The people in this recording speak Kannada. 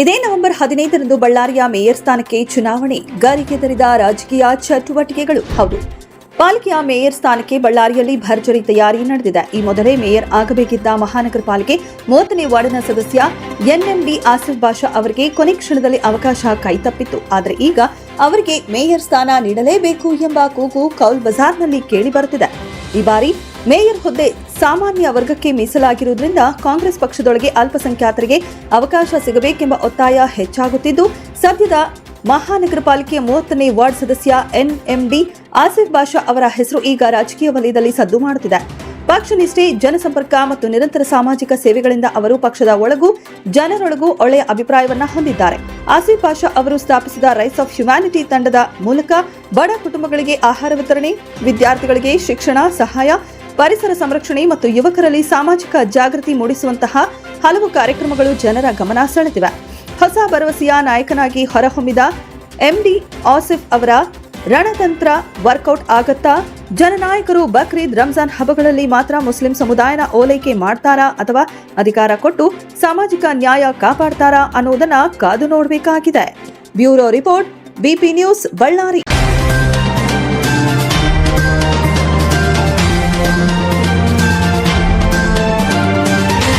ಇದೇ ನವೆಂಬರ್ 15ರಂದು ಬಳ್ಳಾರಿಯ ಮೇಯರ್ ಸ್ಥಾನಕ್ಕೆ ಚುನಾವಣೆ ಗರಿಗೆದರಿದ ರಾಜಕೀಯ ಚಟುವಟಿಕೆಗಳು. ಹೌದು, ಪಾಲಿಕೆಯ ಮೇಯರ್ ಸ್ಥಾನಕ್ಕೆ ಬಳ್ಳಾರಿಯಲ್ಲಿ ಭರ್ಜರಿ ತಯಾರಿ ನಡೆದಿದೆ. ಈ ಮೊದಲೇ ಮೇಯರ್ ಆಗಬೇಕಿದ್ದ ಮಹಾನಗರ ಪಾಲಿಕೆ 30ನೇ ವಾರ್ಡ್ನ ಸದಸ್ಯ ಎನ್ಎಂಡಿ ಆಸಿಫ್ ಬಾಷಾ ಅವರಿಗೆ ಕೊನೆ ಕ್ಷಣದಲ್ಲಿ ಅವಕಾಶ ಕೈತಪ್ಪಿತ್ತು. ಆದರೆ ಈಗ ಅವರಿಗೆ ಮೇಯರ್ ಸ್ಥಾನ ನೀಡಲೇಬೇಕು ಎಂಬ ಕೂಗು ಕೌಲ್ ಬಜಾರ್ನಲ್ಲಿ ಕೇಳಿಬರುತ್ತಿದೆ. ಈ ಬಾರಿ ಮೇಯರ್ ಹುದ್ದೆ ಸಾಮಾನ್ಯ ವರ್ಗಕ್ಕೆ ಮೀಸಲಾಗಿರುವುದರಿಂದ ಕಾಂಗ್ರೆಸ್ ಪಕ್ಷದೊಳಗೆ ಅಲ್ಪಸಂಖ್ಯಾತರಿಗೆ ಅವಕಾಶ ಸಿಗಬೇಕೆಂಬ ಒತ್ತಾಯ ಹೆಚ್ಚಾಗುತ್ತಿದ್ದು, ಸದ್ಯದ ಮಹಾನಗರ ಪಾಲಿಕೆಯ 30ನೇ ವಾರ್ಡ್ ಸದಸ್ಯ ಎನ್ಎಂಡಿ ಆಸಿಫ್ ಬಾಷಾ ಅವರ ಹೆಸರು ಈಗ ರಾಜಕೀಯ ವಲಯದಲ್ಲಿ ಸದ್ದು ಮಾಡುತ್ತಿದೆ. ಪಕ್ಷ ನಿಷ್ಠೆ, ಜನಸಂಪರ್ಕ ಮತ್ತು ನಿರಂತರ ಸಾಮಾಜಿಕ ಸೇವೆಗಳಿಂದ ಅವರು ಪಕ್ಷದ ಒಳಗೂ ಜನರೊಳಗೂ ಒಳ್ಳೆಯ ಅಭಿಪ್ರಾಯವನ್ನ ಹೊಂದಿದ್ದಾರೆ. ಆಸಿಫ್ ಬಾಷಾ ಅವರು ಸ್ಥಾಪಿಸಿದ ರೈಸ್ ಆಫ್ ಹ್ಯುಮ್ಯಾನಿಟಿ ತಂಡದ ಮೂಲಕ ಬಡ ಕುಟುಂಬಗಳಿಗೆ ಆಹಾರ ವಿತರಣೆ, ವಿದ್ಯಾರ್ಥಿಗಳಿಗೆ ಶಿಕ್ಷಣ ಸಹಾಯ, ಪರಿಸರ ಸಂರಕ್ಷಣೆ ಮತ್ತು ಯುವಕರಲ್ಲಿ ಸಾಮಾಜಿಕ ಜಾಗೃತಿ ಮೂಡಿಸುವಂತಹ ಹಲವು ಕಾರ್ಯಕ್ರಮಗಳು ಜನರ ಗಮನ ಸೆಳೆದಿವೆ. ಹೊಸ ಭರವಸೆಯ ನಾಯಕನಾಗಿ ಹೊರಹೊಮ್ಮಿದ ಎಂಡಿ ಆಸಿಫ್ ಅವರ ರಣತಂತ್ರ ವರ್ಕೌಟ್ ಆಗತ್ತಾ? ಜನನಾಯಕರು ಬಕ್ರೀದ್, ರಂಜಾನ್ ಹಬ್ಬಗಳಲ್ಲಿ ಮಾತ್ರ ಮುಸ್ಲಿಂ ಸಮುದಾಯನ ಓಲೈಕೆ ಮಾಡ್ತಾರಾ ಅಥವಾ ಅಧಿಕಾರ ಕೊಟ್ಟು ಸಾಮಾಜಿಕ ನ್ಯಾಯ ಕಾಪಾಡ್ತಾರಾ ಅನ್ನೋದನ್ನ ಕಾದು ನೋಡಬೇಕಾಗಿದೆ. Bureau report, BP news, Ballari.